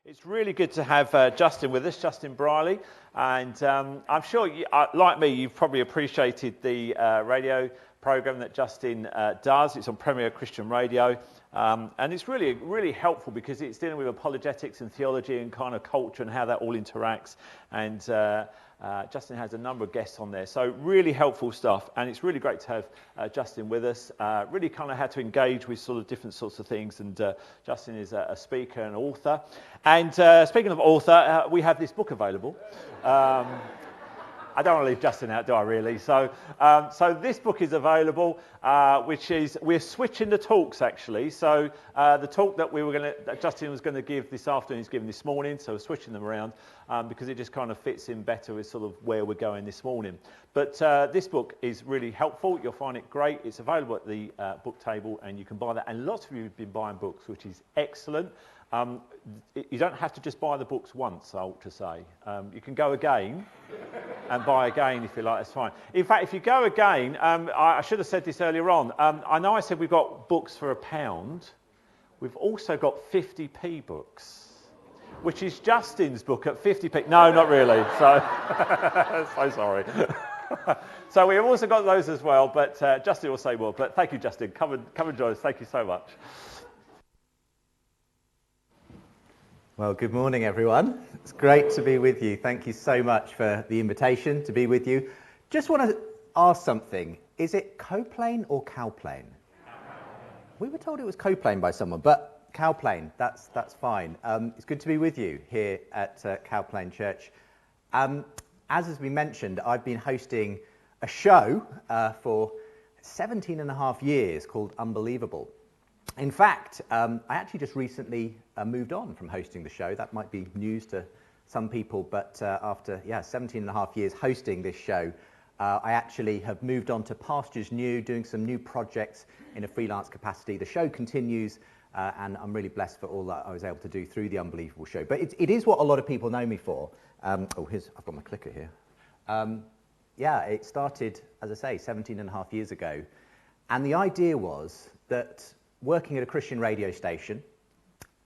It's really good to have Justin with us, Justin Brierley, and I'm sure, like me, you've probably appreciated the radio program that Justin does. It's on Premier Christian Radio, and it's really helpful because it's dealing with apologetics and theology and kind of culture and how that all interacts. And Justin has a number of guests on there, so really helpful stuff. And it's really great to have Justin with us. Really kind of how to engage with sort of different sorts of things. And Justin is a speaker and author. And speaking of author, we have this book available. I don't want to leave Justin out, do I really? So this book is available, which is, we're switching the talks actually. So the talk that Justin was going to give this afternoon is given this morning. So we're switching them around because it just kind of fits in better with sort of where we're going this morning. But this book is really helpful. You'll find it great. It's available at the book table and you can buy that. And lots of you have been buying books, which is excellent. You don't have to just buy the books once, I ought to say. You can go again and buy again if you like, that's fine. In fact, if you go again, I should have said this earlier on. I know I said we've got books for £1. We've also got 50p books, which is Justin's book at 50p. No, not really. So, so sorry. So we've also got those as well, but Justin will say more. But thank you, Justin. Come and join us. Thank you so much. Well, good morning, everyone. It's great to be with you. Thank you so much for the invitation to be with you. Just want to ask something. Is it Cowplain or Cowplain? We were told it was Cowplain by someone, but Cowplain, that's fine. It's good to be with you here at Cowplain Church. As has been mentioned, I've been hosting a show for 17 and a half years called Unbelievable. In fact, I actually just recently moved on from hosting the show. That might be news to some people, but after 17 and a half years hosting this show, I actually have moved on to pastures new, doing some new projects in a freelance capacity. The show continues, and I'm really blessed for all that I was able to do through the Unbelievable show. But it is what a lot of people know me for. I've got my clicker here. It started, as I say, 17 and a half years ago. And the idea was that working at a Christian radio station,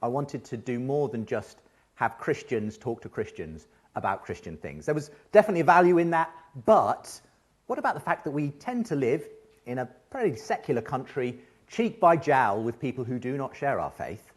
I wanted to do more than just have Christians talk to Christians about Christian things. There was definitely a value in that, but what about the fact that we tend to live in a pretty secular country, cheek by jowl with people who do not share our faith?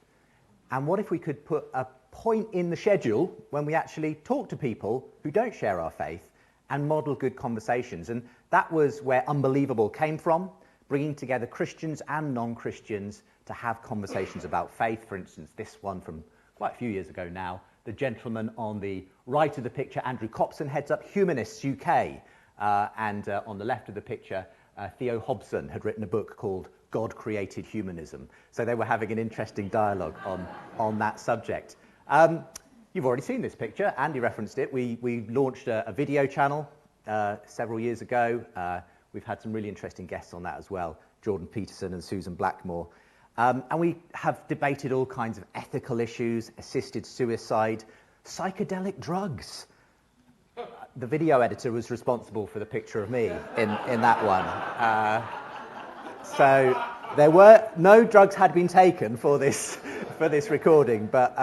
And what if we could put a point in the schedule when we actually talk to people who don't share our faith and model good conversations? And that was where Unbelievable came from, bringing together Christians and non-Christians to have conversations about faith. For instance, this one from quite a few years ago now, the gentleman on the right of the picture, Andrew Copson, heads up Humanists UK, and on the left of the picture, Theo Hobson had written a book called God Created Humanism. So they were having an interesting dialogue on that subject. You've already seen this picture. Andy referenced it. We launched a video channel several years ago. We've had some really interesting guests on that as well, Jordan Peterson and Susan Blackmore. And we have debated all kinds of ethical issues, assisted suicide, psychedelic drugs. The video editor was responsible for the picture of me in that one. So there were no drugs had been taken for this recording, but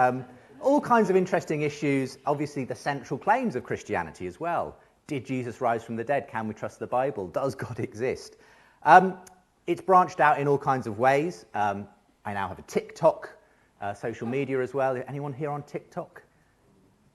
all kinds of interesting issues, obviously the central claims of Christianity as well. Did Jesus rise from the dead? Can we trust the Bible? Does God exist? It's branched out in all kinds of ways. I now have a TikTok, social media as well. Anyone here on TikTok?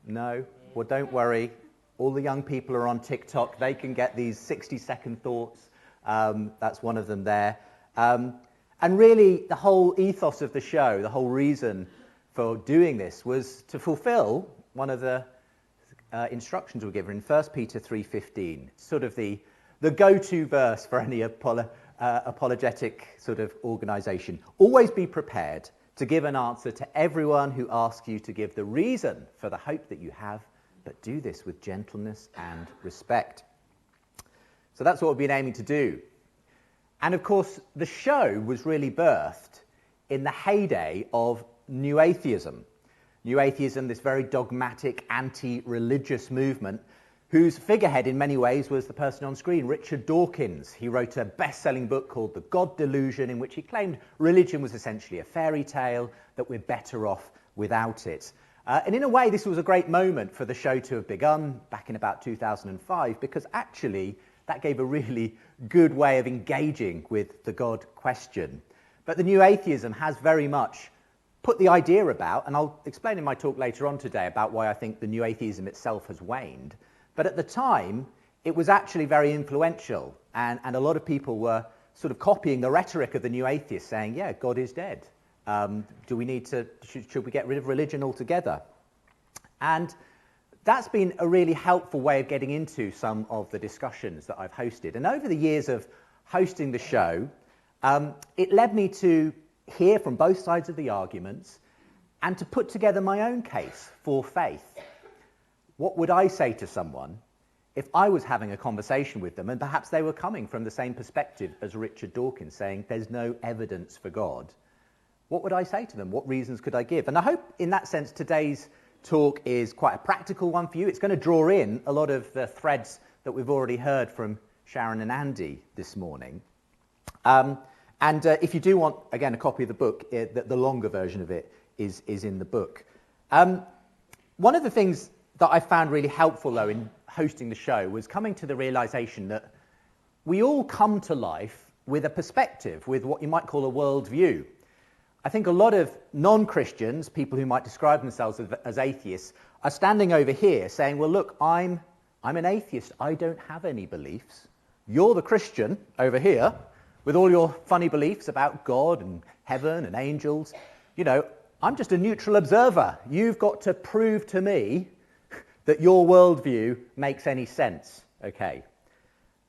No? Well, don't worry. All the young people are on TikTok. They can get these 60-second thoughts. That's one of them there. And really, the whole ethos of the show, the whole reason for doing this was to fulfill one of the instructions were given in 1 Peter 3:15, sort of the go-to verse for any apologetic sort of organization. Always be prepared to give an answer to everyone who asks you to give the reason for the hope that you have, but do this with gentleness and respect. So that's what we've been aiming to do. And of course, the show was really birthed in the heyday of New Atheism. New Atheism, this very dogmatic, anti-religious movement, whose figurehead in many ways was the person on screen, Richard Dawkins. He wrote a best-selling book called The God Delusion, in which he claimed religion was essentially a fairy tale, that we're better off without it. And in a way, this was a great moment for the show to have begun back in about 2005, because actually that gave a really good way of engaging with the God question. But the new atheism has very much put the idea about, and I'll explain in my talk later on today about why I think the new atheism itself has waned. But at the time, it was actually very influential, and a lot of people were sort of copying the rhetoric of the new atheists, saying, yeah, God is dead. Should we get rid of religion altogether? And that's been a really helpful way of getting into some of the discussions that I've hosted. And over the years of hosting the show, it led me to hear from both sides of the arguments and to put together my own case for faith. What would I say to someone if I was having a conversation with them and perhaps they were coming from the same perspective as Richard Dawkins, saying there's no evidence for God? What would I say to them? What reasons could I give? And I hope in that sense today's talk is quite a practical one for you. It's going to draw in a lot of the threads that we've already heard from Sharon and Andy this morning. And if you do want, again, a copy of the book, the longer version of it is in the book. One of the things that I found really helpful, though, in hosting the show was coming to the realization that we all come to life with a perspective, with what you might call a worldview. I think a lot of non-Christians, people who might describe themselves as atheists, are standing over here saying, well, look, I'm an atheist. I don't have any beliefs. You're the Christian over here with all your funny beliefs about God and heaven and angels. You know, I'm just a neutral observer. You've got to prove to me that your worldview makes any sense. Okay.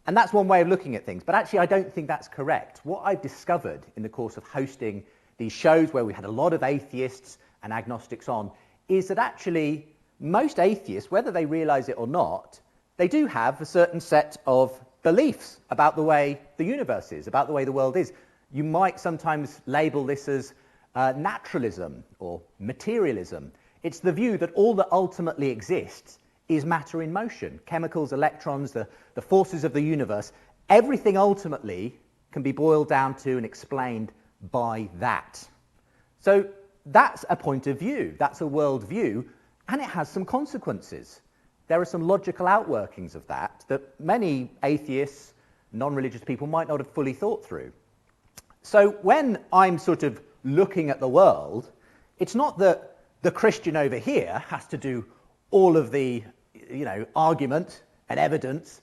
And that's one way of looking at things. But actually, I don't think that's correct. What I've discovered in the course of hosting these shows where we had a lot of atheists and agnostics on is that actually most atheists, whether they realize it or not, they do have a certain set of beliefs about the way the universe is, about the way the world is. You might sometimes label this as naturalism or materialism. It's the view that all that ultimately exists is matter in motion. Chemicals, electrons, the forces of the universe, everything ultimately can be boiled down to and explained by that. So that's a point of view, that's a worldview, and it has some consequences. There are some logical outworkings of that many atheists, non-religious people might not have fully thought through. So when I'm sort of looking at the world, it's not that the Christian over here has to do all of the argument and evidence.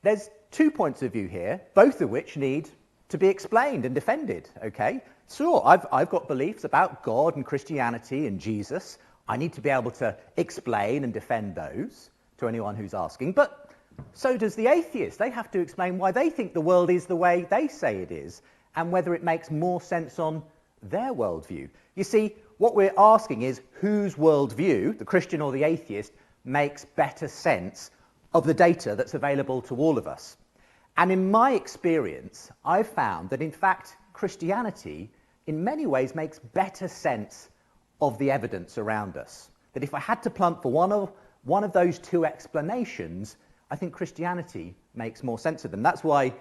There's 2 points of view here, both of which need to be explained and defended, okay? Sure, I've got beliefs about God and Christianity and Jesus. I need to be able to explain and defend those to anyone who's asking, but so does the atheist. They have to explain why they think the world is the way they say it is, and whether it makes more sense on their worldview. You see, what we're asking is whose worldview, the Christian or the atheist, makes better sense of the data that's available to all of us. And in my experience, I've found that, in fact, Christianity, in many ways, makes better sense of the evidence around us. That if I had to plump for one of those two explanations, I think Christianity makes more sense of them. That's why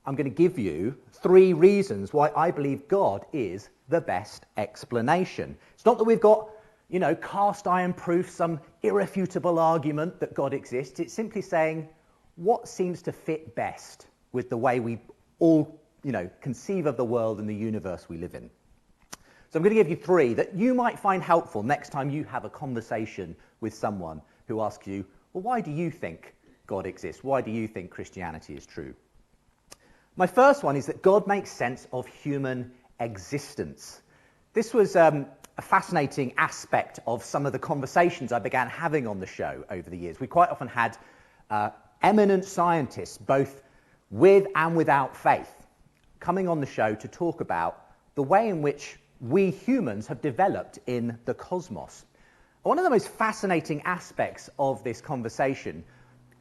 I'm going to give you 3 reasons why I believe God is the best explanation. It's not that we've got, cast iron proof, some irrefutable argument that God exists. It's simply saying, what seems to fit best with the way we all, conceive of the world and the universe we live in? So I'm going to give you 3 that you might find helpful next time you have a conversation with someone who asks you, well, why do you think God exists? Why do you think Christianity is true? My first one is that God makes sense of human existence. This was a fascinating aspect of some of the conversations I began having on the show over the years. We quite often had eminent scientists, both with and without faith, coming on the show to talk about the way in which we humans have developed in the cosmos. One of the most fascinating aspects of this conversation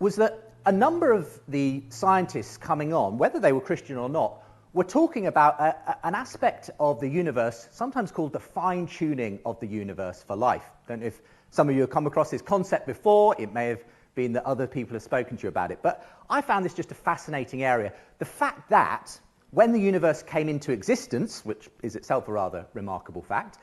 was that a number of the scientists coming on, whether they were Christian or not, were talking about an aspect of the universe, sometimes called the fine-tuning of the universe for life. I don't know if some of you have come across this concept before. It may have been that other people have spoken to you about it. But I found this just a fascinating area. The fact that when the universe came into existence, which is itself a rather remarkable fact,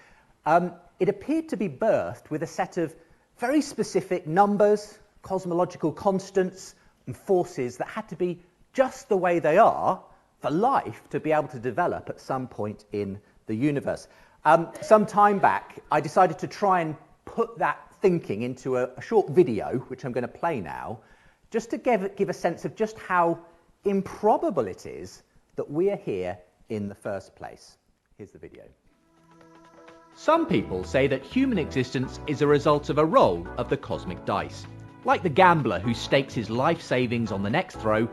it appeared to be birthed with a set of very specific numbers, cosmological constants, and forces that had to be just the way they are for life to be able to develop at some point in the universe. Some time back, I decided to try and put that thinking into a short video, which I'm going to play now, just to give a sense of just how improbable it is that we are here in the first place. Here's the video. Some people say that human existence is a result of a roll of the cosmic dice. Like the gambler who stakes his life savings on the next throw,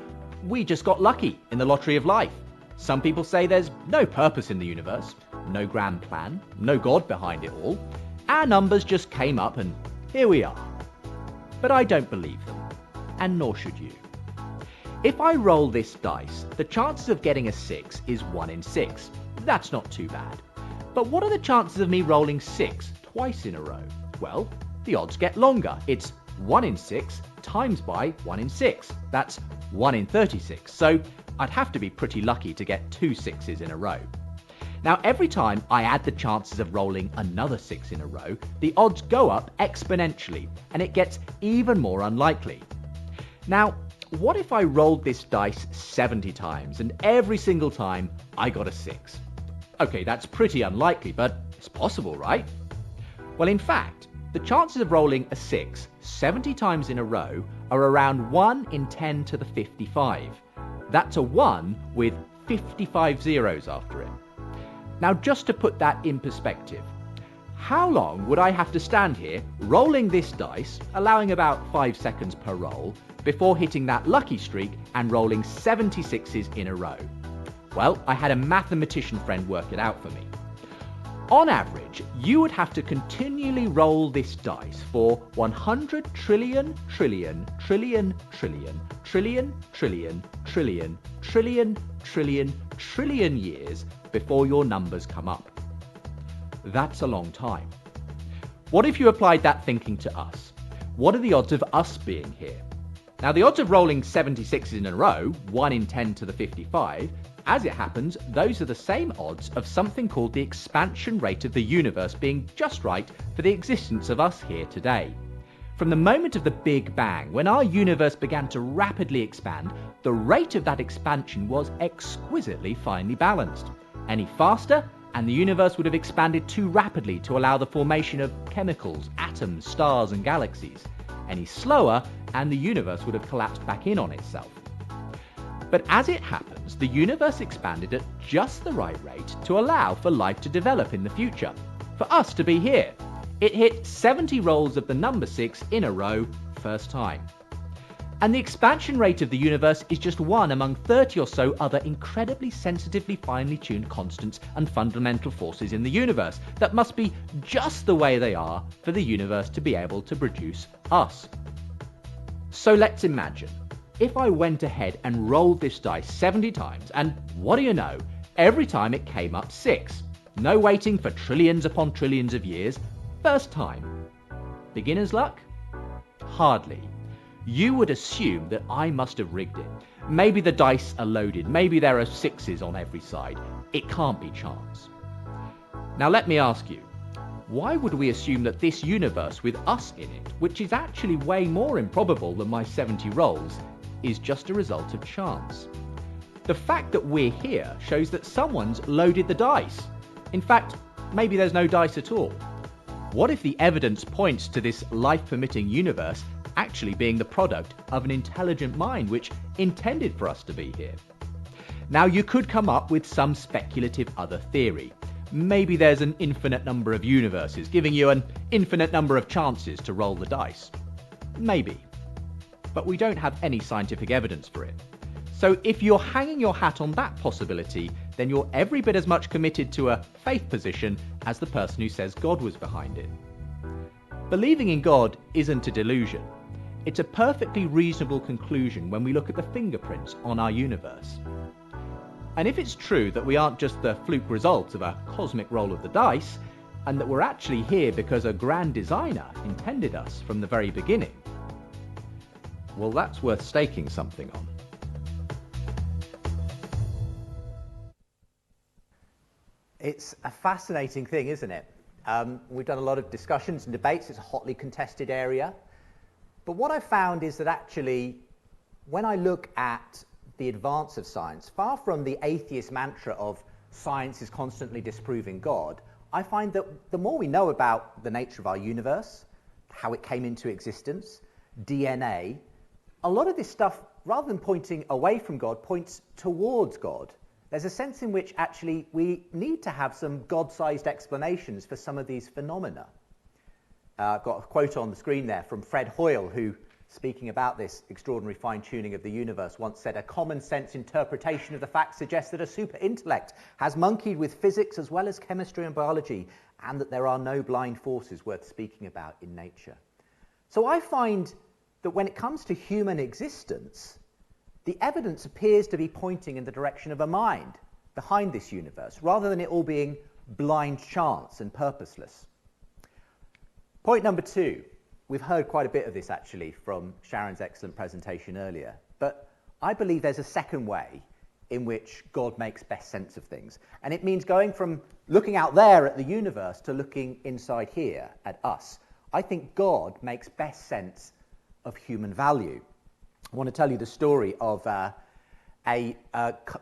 we just got lucky in the lottery of life. Some people say there's no purpose in the universe, no grand plan, no God behind it all. Our numbers just came up and here we are. But I don't believe them, and nor should you. If I roll this dice, the chances of getting a 6 is 1 in 6. That's not too bad. But what are the chances of me rolling 6 twice in a row? Well, the odds get longer. It's 1 in 6 times by 1 in 6. That's 1 in 36. So I'd have to be pretty lucky to get 2 6s in a row. Now, every time I add the chances of rolling another 6 in a row, the odds go up exponentially, and it gets even more unlikely. Now, what if I rolled this dice 70 times, and every single time I got a 6? Okay, that's pretty unlikely, but it's possible, right? Well, in fact, the chances of rolling a 6 70 times in a row are around 1 in 10 to the 55. That's a 1 with 55 zeros after it. Now, just to put that in perspective, how long would I have to stand here rolling this dice, allowing about 5 seconds per roll, before hitting that lucky streak and rolling 76s in a row? Well, I had a mathematician friend work it out for me. On average, you would have to continually roll this dice for 100 trillion, trillion, trillion, trillion, trillion, trillion, trillion, trillion, trillion, trillion years before your numbers come up. That's a long time. What if you applied that thinking to us? What are the odds of us being here? Now, the odds of rolling 76s in a row, 1 in 10 to the 55, as it happens, those are the same odds of something called the expansion rate of the universe being just right for the existence of us here today. From the moment of the Big Bang, when our universe began to rapidly expand, the rate of that expansion was exquisitely finely balanced. Any faster, and the universe would have expanded too rapidly to allow the formation of chemicals, atoms, stars, and galaxies. Any slower, and the universe would have collapsed back in on itself. But as it happens, the universe expanded at just the right rate to allow for life to develop in the future, for us to be here. It hit 70 rolls of the number 6 in a row, first time. And the expansion rate of the universe is just one among 30 or so other incredibly sensitively finely tuned constants and fundamental forces in the universe that must be just the way they are for the universe to be able to produce us. So let's imagine, if I went ahead and rolled this dice 70 times, and what do you know, every time it came up 6. No waiting for trillions upon trillions of years, first time. Beginner's luck? Hardly. You would assume that I must have rigged it. Maybe the dice are loaded, maybe there are 6s on every side. It can't be chance. Now let me ask you, why would we assume that this universe with us in it, which is actually way more improbable than my 70 rolls, is just a result of chance? The fact that we're here shows that someone's loaded the dice. In fact, maybe there's no dice at all. What if the evidence points to this life-permitting universe actually being the product of an intelligent mind which intended for us to be here? Now, you could come up with some speculative other theory. Maybe there's an infinite number of universes, giving you an infinite number of chances to roll the dice. Maybe. But we don't have any scientific evidence for it. So if you're hanging your hat on that possibility, then you're every bit as much committed to a faith position as the person who says God was behind it. Believing in God isn't a delusion. It's a perfectly reasonable conclusion when we look at the fingerprints on our universe. And if it's true that we aren't just the fluke result of a cosmic roll of the dice, and that we're actually here because a grand designer intended us from the very beginning, well, that's worth staking something on. It's a fascinating thing, isn't it? We've done a lot of discussions and debates. It's a hotly contested area. But what I've found is that actually, when I look at the advance of science, far from the atheist mantra of science is constantly disproving God, I find that the more we know about the nature of our universe, how it came into existence, DNA, a lot of this stuff, rather than pointing away from God, points towards God. There's a sense in which actually we need to have some God-sized explanations for some of these phenomena. I've got a quote on the screen there from Fred Hoyle, who, speaking about this extraordinary fine-tuning of the universe, once said, "A common-sense interpretation of the facts suggests that a super-intellect has monkeyed with physics as well as chemistry and biology, and that there are no blind forces worth speaking about in nature." So I find that when it comes to human existence, the evidence appears to be pointing in the direction of a mind behind this universe, rather than it all being blind chance and purposeless. Point number 2. We've heard quite a bit of this, actually, from Sharon's excellent presentation earlier. But I believe there's a second way in which God makes best sense of things. And it means going from looking out there at the universe to looking inside here at us. I think God makes best sense of human value. I want to tell you the story of a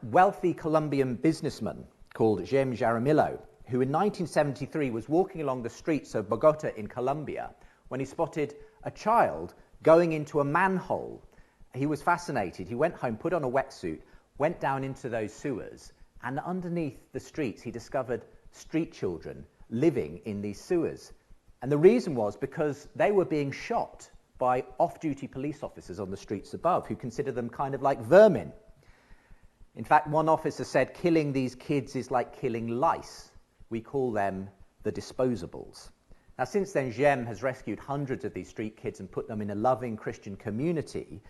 wealthy Colombian businessman called Jaime Jaramillo, who in 1973 was walking along the streets of Bogota in Colombia when he spotted a child going into a manhole. He was fascinated. He went home, put on a wetsuit, went down into those sewers, and underneath the streets he discovered street children living in these sewers. And the reason was because they were being shot by off-duty police officers on the streets above, who considered them kind of like vermin. In fact, one officer said, "Killing these kids is like killing lice. We call them the disposables." Now, since then, Jem has rescued hundreds of these street kids and put them in a loving Christian community.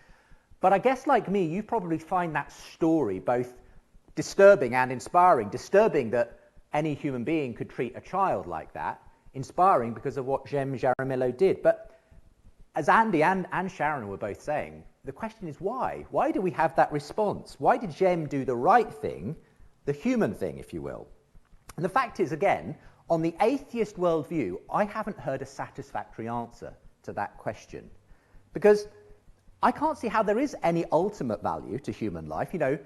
But I guess, like me, you probably find that story both disturbing and inspiring. Disturbing that any human being could treat a child like that. Inspiring because of what Jem Jaramillo did. But as Andy and Sharon were both saying, the question is why? Why do we have that response? Why did Jem do the right thing, the human thing, if you will? And the fact is, again, on the atheist worldview, I haven't heard a satisfactory answer to that question. Because I can't see how there is any ultimate value to human life. You know,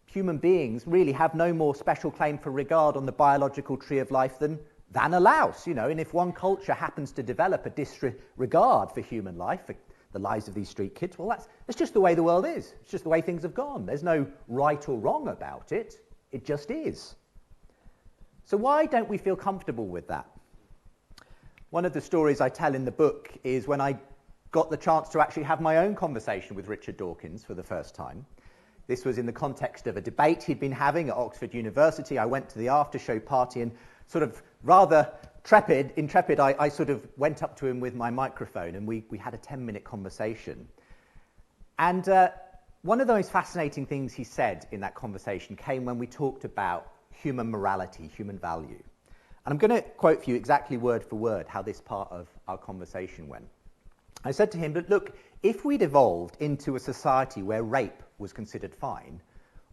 human beings really have no more special claim for regard on the biological tree of life than a louse, you know. And if one culture happens to develop a disregard for human life, for the lives of these street kids, well, that's just the way the world is. It's just the way things have gone. There's no right or wrong about it. It just is. So why don't we feel comfortable with that? One of the stories I tell in the book is when I got the chance to actually have my own conversation with Richard Dawkins for the first time. This was in the context of a debate he'd been having at Oxford University. I went to the after-show party and sort of rather intrepid, I sort of went up to him with my microphone and we had a 10-minute conversation. And one of the most fascinating things he said in that conversation came when we talked about human morality, human value. And I'm going to quote for you exactly word for word how this part of our conversation went. I said to him that, look, if we'd evolved into a society where rape was considered fine,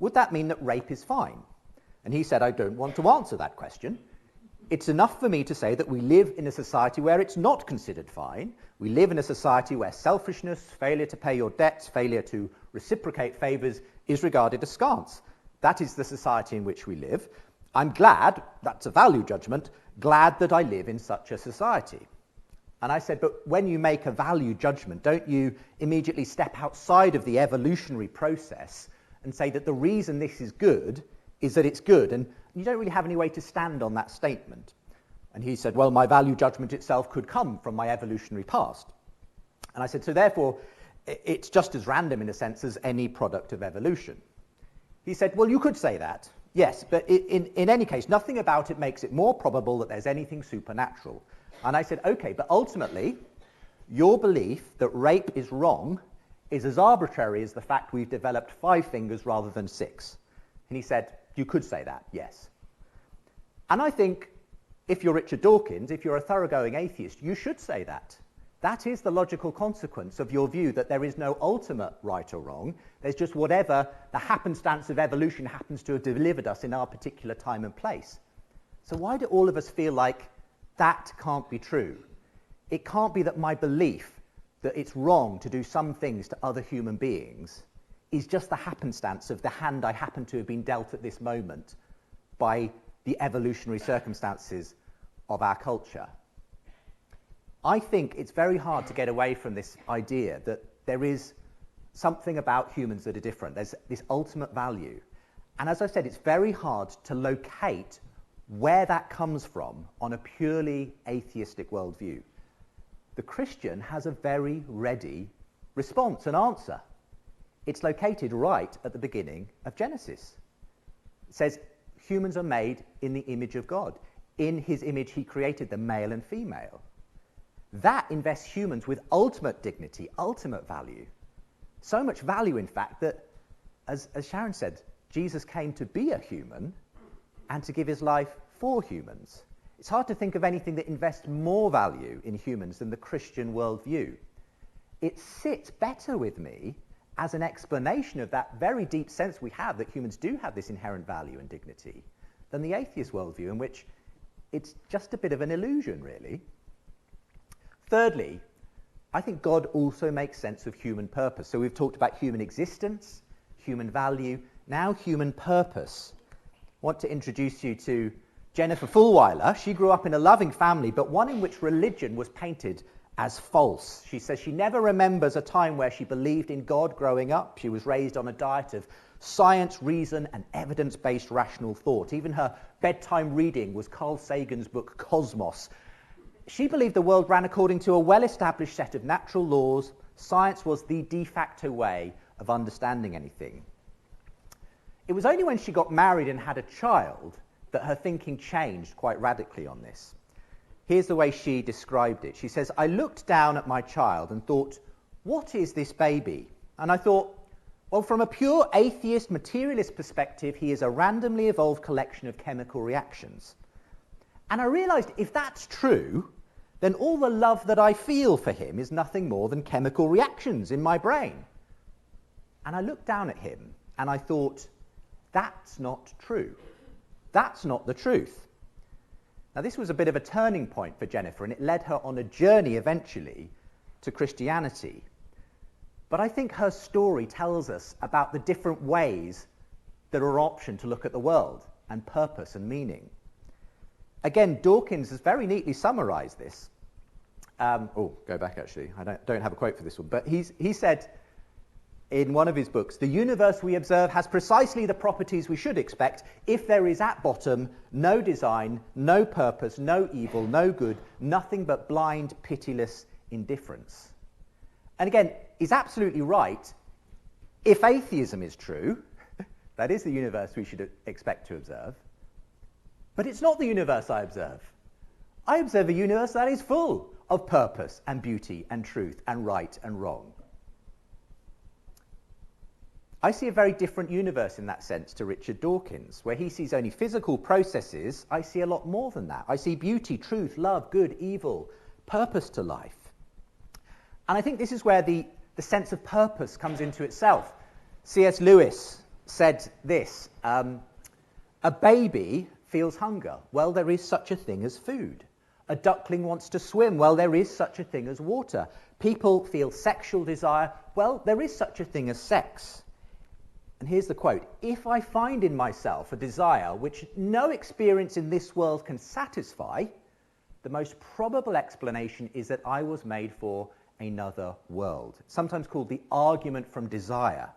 would that mean that rape is fine? And he said, I don't want to answer that question. It's enough for me to say that we live in a society where it's not considered fine. We live in a society where selfishness, failure to pay your debts, failure to reciprocate favours is regarded askance. That is the society in which we live. I'm glad, that's a value judgment, glad that I live in such a society. And I said, but when you make a value judgment, don't you immediately step outside of the evolutionary process and say that the reason this is good is that it's good, and you don't really have any way to stand on that statement. And he said, well, my value judgment itself could come from my evolutionary past. And I said, so therefore, it's just as random in a sense as any product of evolution. He said, well, you could say that, yes, but in any case, nothing about it makes it more probable that there's anything supernatural. And I said, okay, but ultimately, your belief that rape is wrong is as arbitrary as the fact we've developed 5 fingers rather than 6. And he said, you could say that, yes. And I think if you're Richard Dawkins, if you're a thoroughgoing atheist, you should say that. That is the logical consequence of your view that there is no ultimate right or wrong. There's just whatever the happenstance of evolution happens to have delivered us in our particular time and place. So why do all of us feel like that can't be true. It can't be that my belief that it's wrong to do some things to other human beings is just the happenstance of the hand I happen to have been dealt at this moment by the evolutionary circumstances of our culture. I think it's very hard to get away from this idea that there is something about humans that are different. There's this ultimate value. And as I said, it's very hard to locate where that comes from on a purely atheistic worldview. The Christian has a very ready response and answer. It's located right at the beginning of Genesis. It says, humans are made in the image of God. In his image he created them, male and female. That invests humans with ultimate dignity, ultimate value. So much value, in fact, that, as Sharon said, Jesus came to be a human and to give his life for humans. It's hard to think of anything that invests more value in humans than the Christian worldview. It sits better with me as an explanation of that very deep sense we have that humans do have this inherent value and dignity than the atheist worldview, in which it's just a bit of an illusion, really. Thirdly, I think God also makes sense of human purpose. So we've talked about human existence, human value, now human purpose. I want to introduce you to Jennifer Fulwiler. She grew up in a loving family, but one in which religion was painted as false. She says she never remembers a time where she believed in God growing up. She was raised on a diet of science, reason, and evidence-based rational thought. Even her bedtime reading was Carl Sagan's book Cosmos. She believed the world ran according to a well-established set of natural laws. Science was the de facto way of understanding anything. It was only when she got married and had a child that her thinking changed quite radically on this. Here's the way she described it. She says, I looked down at my child and thought, what is this baby? And I thought, well, from a pure atheist, materialist perspective, he is a randomly evolved collection of chemical reactions. And I realized if that's true, then all the love that I feel for him is nothing more than chemical reactions in my brain. And I looked down at him and I thought, that's not true. That's not the truth. Now, this was a bit of a turning point for Jennifer, and it led her on a journey eventually to Christianity. But I think her story tells us about the different ways that are an option to look at the world and purpose and meaning. Again, Dawkins has very neatly summarized this. Go back actually. I don't have a quote for this one. But he said in one of his books, the universe we observe has precisely the properties we should expect if there is at bottom no design, no purpose, no evil, no good, nothing but blind, pitiless indifference. And again, he's absolutely right. If atheism is true, that is the universe we should expect to observe. But it's not the universe I observe. I observe a universe that is full of purpose and beauty and truth and right and wrong. I see a very different universe in that sense to Richard Dawkins. Where he sees only physical processes, I see a lot more than that. I see beauty, truth, love, good, evil, purpose to life. And I think this is where the sense of purpose comes into itself. C.S. Lewis said this, a baby feels hunger. Well, there is such a thing as food. A duckling wants to swim. Well, there is such a thing as water. People feel sexual desire. Well, there is such a thing as sex. And here's the quote, if I find in myself a desire which no experience in this world can satisfy, the most probable explanation is that I was made for another world, sometimes called the argument from desire.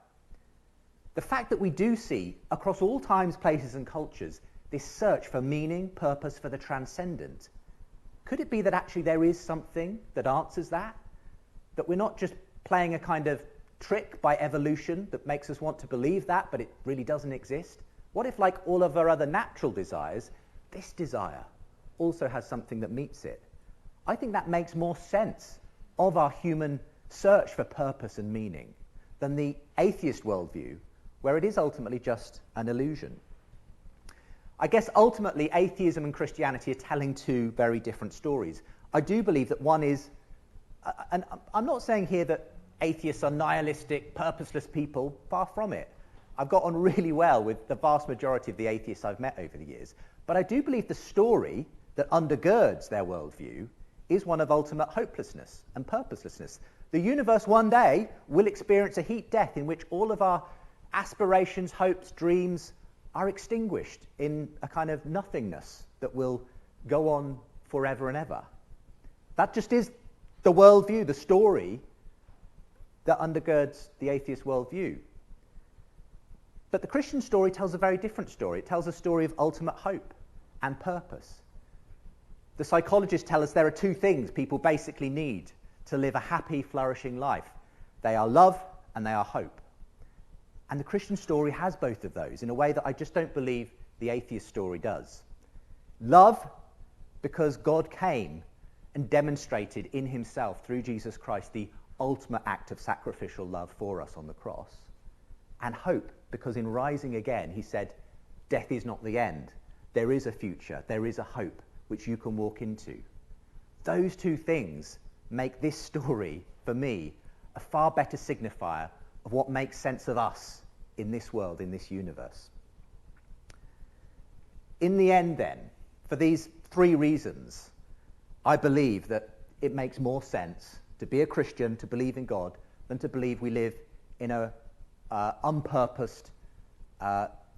The fact that we do see, across all times, places and cultures, this search for meaning, purpose, for the transcendent, could it be that actually there is something that answers that? That we're not just playing a kind of trick by evolution that makes us want to believe that, but it really doesn't exist? What if, like all of our other natural desires, this desire also has something that meets it? I think that makes more sense of our human search for purpose and meaning than the atheist worldview, where it is ultimately just an illusion. I guess ultimately atheism and Christianity are telling two very different stories. I do believe that one is, and I'm not saying here that atheists are nihilistic, purposeless people, far from it. I've got on really well with the vast majority of the atheists I've met over the years. But I do believe the story that undergirds their worldview is one of ultimate hopelessness and purposelessness. The universe one day will experience a heat death in which all of our aspirations, hopes, dreams are extinguished in a kind of nothingness that will go on forever and ever. That just is the worldview, the story that undergirds the atheist worldview. But the Christian story tells a very different story. It tells a story of ultimate hope and purpose. The psychologists tell us there are two things people basically need to live a happy, flourishing life. They are love and they are hope. And the Christian story has both of those in a way that I just don't believe the atheist story does. Love, because God came and demonstrated in himself, through Jesus Christ, the ultimate act of sacrificial love for us on the cross. And hope, because in rising again, he said, death is not the end. There is a future, there is a hope which you can walk into. Those two things make this story, for me, a far better signifier of what makes sense of us in this world, in this universe. In the end, then, for these three reasons, I believe that it makes more sense to be a Christian, to believe in God, than to believe we live in a unpurposed,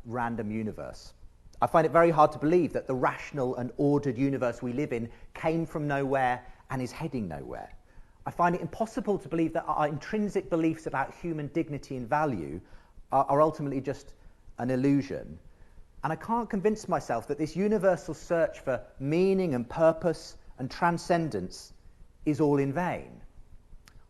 random universe. I find it very hard to believe that the rational and ordered universe we live in came from nowhere and is heading nowhere. I find it impossible to believe that our intrinsic beliefs about human dignity and value are ultimately just an illusion. And I can't convince myself that this universal search for meaning and purpose and transcendence is all in vain.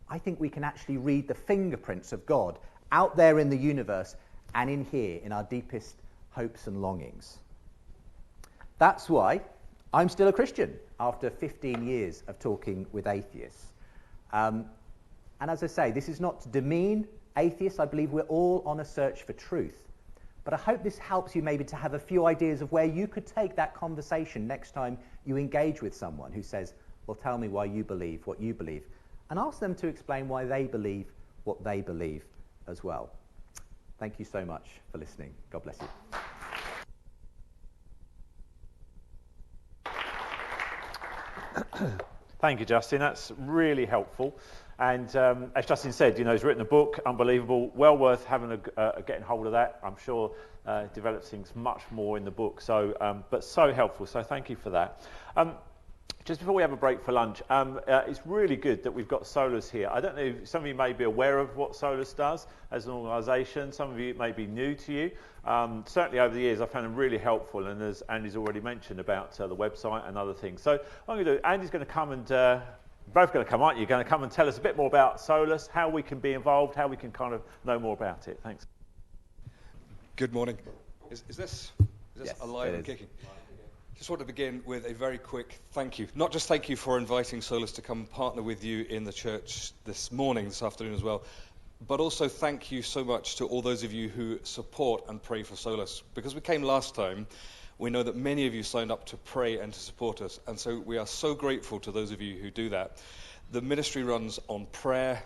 I think we can actually read the fingerprints of God out there in the universe and in here, in our deepest hopes and longings. That's why I'm still a Christian after 15 years of talking with atheists. And as I say, this is not to demean atheists. I believe we're all on a search for truth. But I hope this helps you maybe to have a few ideas of where you could take that conversation next time you engage with someone who says, well, tell me why you believe what you believe. And ask them to explain why they believe what they believe as well. Thank you so much for listening. God bless you. Thank you, Justin. That's really helpful. And as Justin said, he's written a book, unbelievable, well worth having getting hold of that. I'm sure develops things much more in the book. So, but so helpful. So thank you for that. Just before we have a break for lunch, it's really good that we've got Solas here. I don't know if some of you may be aware of what Solas does as an organisation. Some of you it may be new to you. Certainly over the years I've found them really helpful, and as Andy's already mentioned about the website and other things. So what I'm going to do, Andy's going to come and, both going to come, aren't you? You're going to come and tell us a bit more about Solas, how we can be involved, how we can kind of know more about it. Thanks. Good morning. Is this Yes, alive it and is. kicking? Just want to begin with a very quick thank you. Not just thank you for inviting Solas to come partner with you in the church this afternoon as well, but also thank you so much to all those of you who support and pray for Solas. Because we came last time, we know that many of you signed up to pray and to support us, and so we are so grateful to those of you who do that. The ministry runs on prayer.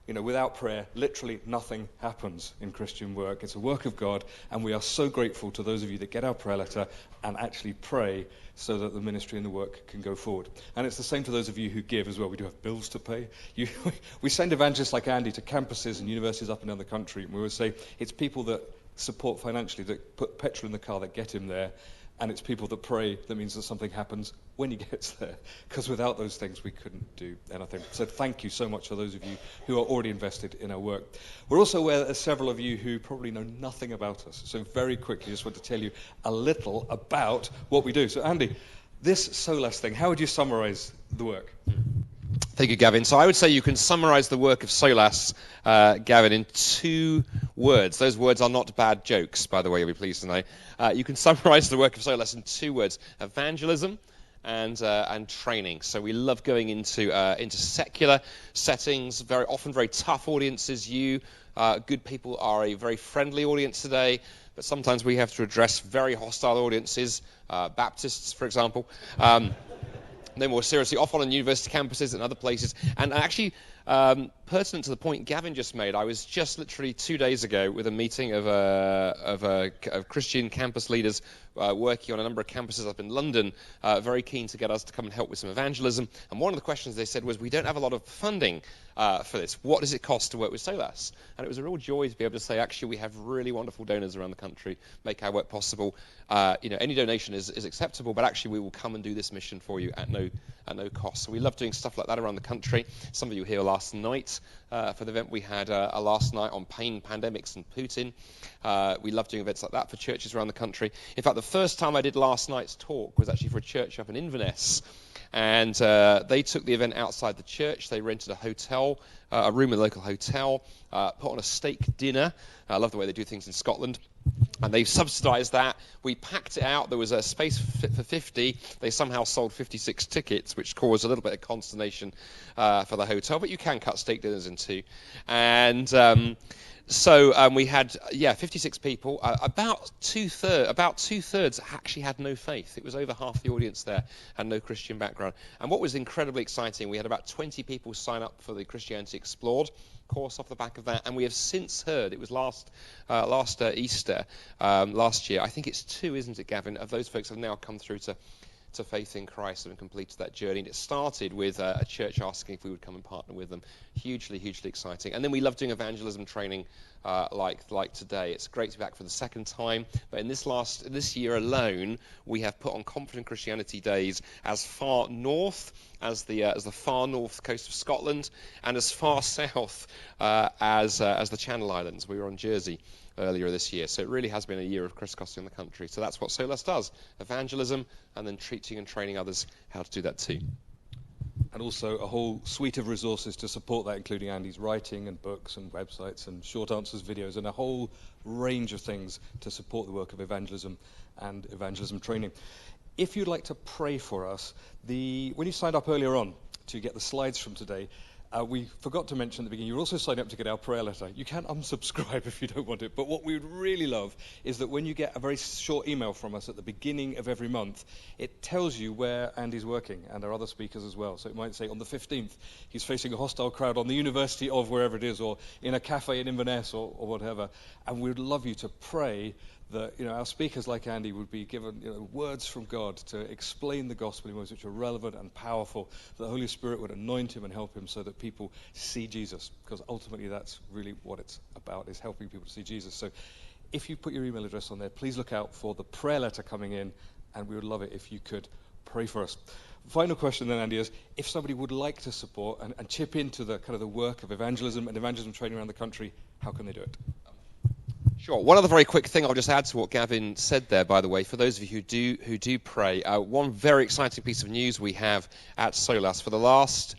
Without prayer, literally nothing happens in Christian work. It's a work of God, and we are so grateful to those of you that get our prayer letter and actually pray so that the ministry and the work can go forward. And it's the same to those of you who give as well. We do have bills to pay. We send evangelists like Andy to campuses and universities up and down the country, and we always say it's people that support financially, that put petrol in the car, that get him there, and it's people that pray that means that something happens when he gets there, because without those things we couldn't do anything. So thank you so much to those of you who are already invested in our work. We're also aware that there's several of you who probably know nothing about us, so very quickly just want to tell you a little about what we do. So Andy, this Solas thing, how would you summarize the work? Thank you, Gavin. So I would say you can summarize the work of Solas, Gavin, in 2 words. Those words are not bad jokes, by the way, you'll be pleased to know. You can summarize the work of Solas in 2 words: evangelism and training. So we love going into secular settings, very often very tough audiences. You, good people, are a very friendly audience today, but sometimes we have to address very hostile audiences, Baptists, for example. No more seriously, often on university campuses and other places. And actually, Pertinent to the point Gavin just made, I was just literally 2 days ago with a meeting of Christian campus leaders working on a number of campuses up in London, very keen to get us to come and help with some evangelism. And one of the questions they said was, we don't have a lot of funding for this. What does it cost to work with Solas? And it was a real joy to be able to say, actually, we have really wonderful donors around the country, make our work possible. Any donation is acceptable, but actually we will come and do this mission for you at no cost. So we love doing stuff like that around the country. Some of you were here last night for the event we had last night on pain, pandemics and Putin. We love doing events like that for churches around the country. In fact, the first time I did last night's talk was actually for a church up in Inverness. And they took the event outside the church. They rented a hotel, a room in a local hotel, put on a steak dinner. I love the way they do things in Scotland. And they subsidised that. We packed it out. There was a space for 50. They somehow sold 56 tickets, which caused a little bit of consternation for the hotel. But you can cut steak dinners in two. And so we had 56 people. About two-thirds actually had no faith. It was over half the audience there had no Christian background. And what was incredibly exciting, we had about 20 people sign up for the Christianity Explored course off the back of that, and we have since heard, it was last Easter last year, I think it's 2, isn't it, Gavin, of those folks have now come through to faith in Christ and completed that journey. And it started with a church asking if we would come and partner with them. Hugely exciting. And then we love doing evangelism training like today. It's great to be back for the second time. But in this year alone, we have put on Confident Christianity Days as far north as the far north coast of Scotland and as far south as the Channel Islands. We were on Jersey earlier this year. So it really has been a year of crisscrossing the country. So that's what Solas does, evangelism, and then teaching and training others how to do that too. And also a whole suite of resources to support that, including Andy's writing and books and websites and short answers videos and a whole range of things to support the work of evangelism and evangelism training. If you'd like to pray for us, when you signed up earlier on to get the slides from today, we forgot to mention at the beginning, you're also signing up to get our prayer letter. You can unsubscribe if you don't want it, but what we would really love is that when you get a very short email from us at the beginning of every month, it tells you where Andy's working and our other speakers as well. So it might say on the 15th, he's facing a hostile crowd on the University of wherever it is, or in a cafe in Inverness or whatever. And we would love you to pray that our speakers like Andy would be given words from God to explain the gospel in ways which are relevant and powerful, that the Holy Spirit would anoint him and help him so that people see Jesus, because ultimately that's really what it's about, is helping people to see Jesus. So if you put your email address on there, please look out for the prayer letter coming in, and we would love it if you could pray for us. Final question then, Andy, is if somebody would like to support and chip into the kind of the work of evangelism and evangelism training around the country, how can they do it? Sure. One other very quick thing I'll just add to what Gavin said there, by the way, for those of you who do pray, one very exciting piece of news we have at Solas. For the last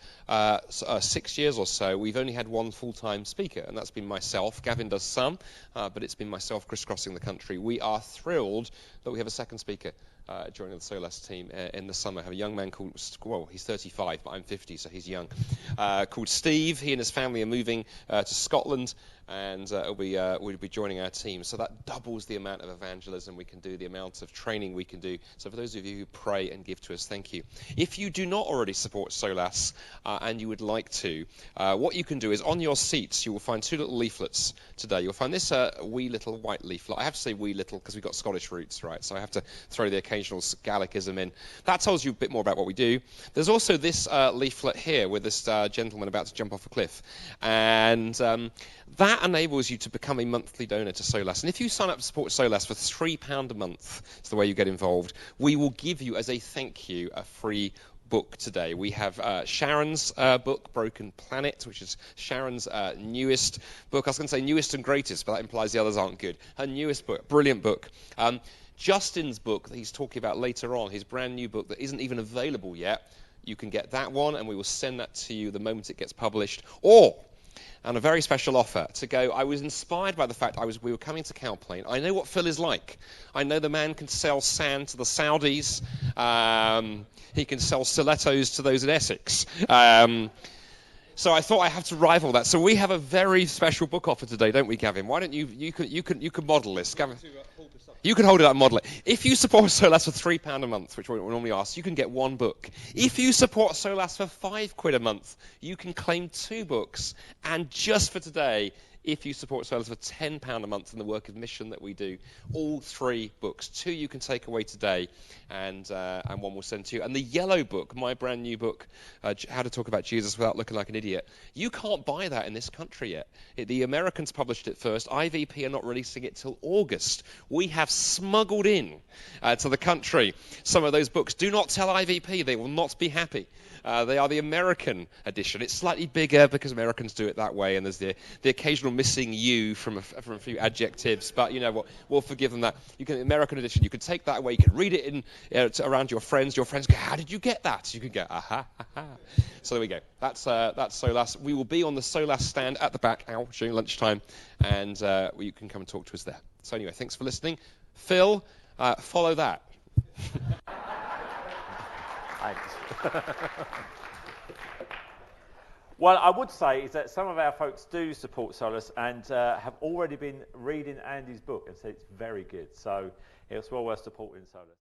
6 years or so, we've only had one full-time speaker, and that's been myself. Gavin does some, but it's been myself crisscrossing the country. We are thrilled that we have a second speaker joining the Solas team in the summer. I have a young man called, well, he's 35, but I'm 50, so he's young, called Steve. He and his family are moving to Scotland, and will be joining our team. So that doubles the amount of evangelism we can do, the amount of training we can do. So for those of you who pray and give to us, thank you. If you do not already support Solas and you would like to, what you can do is on your seats you will find 2 little leaflets today. You'll find this wee little white leaflet. I have to say wee little because we've got Scottish roots, right? So I have to throw the occasional Gallicism in. That tells you a bit more about what we do. There's also this leaflet here with this gentleman about to jump off a cliff. And that enables you to become a monthly donor to Solas. And if you sign up to support Solas for £3 a month, it's the way you get involved, we will give you, as a thank you, a free book today. We have Sharon's book, Broken Planet, which is Sharon's newest book. I was going to say newest and greatest, but that implies the others aren't good. Her newest book, brilliant book. Justin's book that he's talking about later on, his brand new book that isn't even available yet, you can get that one, and we will send that to you the moment it gets published. Or, and a very special offer to go, I was inspired by the fact we were coming to Cowplain. I know what Phil is like. I know the man can sell sand to the Saudis. He can sell stilettos to those in Essex. So I thought I have to rival that. So we have a very special book offer today, don't we, Gavin? Why don't you can model this, Gavin? To Paul You can hold it up and model it. If you support Solas for £3 a month, which we normally ask, you can get 1 book. If you support Solas for £5 a month, you can claim 2 books. And just for today, if you support Solas for £10 a month in the work of mission that we do, all 3 books. 2 you can take away today, and 1 we'll send to you. And the yellow book, my brand new book, How to Talk About Jesus Without Looking Like an Idiot, you can't buy that in this country yet. The Americans published it first. IVP are not releasing it till August. We have smuggled in to the country some of those books. Do not tell IVP, they will not be happy. They are the American edition. It's slightly bigger because Americans do it that way, and there's the occasional missing U from a few adjectives, but you know what, we'll forgive them that. You can, American edition, you can take that away, you can read it in around your friends go, how did you get that? You can go, aha, aha. So there we go. That's Solas. We will be on the Solas stand at the back during lunchtime, and you can come and talk to us there. So anyway, thanks for listening. Phil, follow that. Thanks. Well, I would say is that some of our folks do support Solas and have already been reading Andy's book and said it's very good. So it's well worth supporting Solas.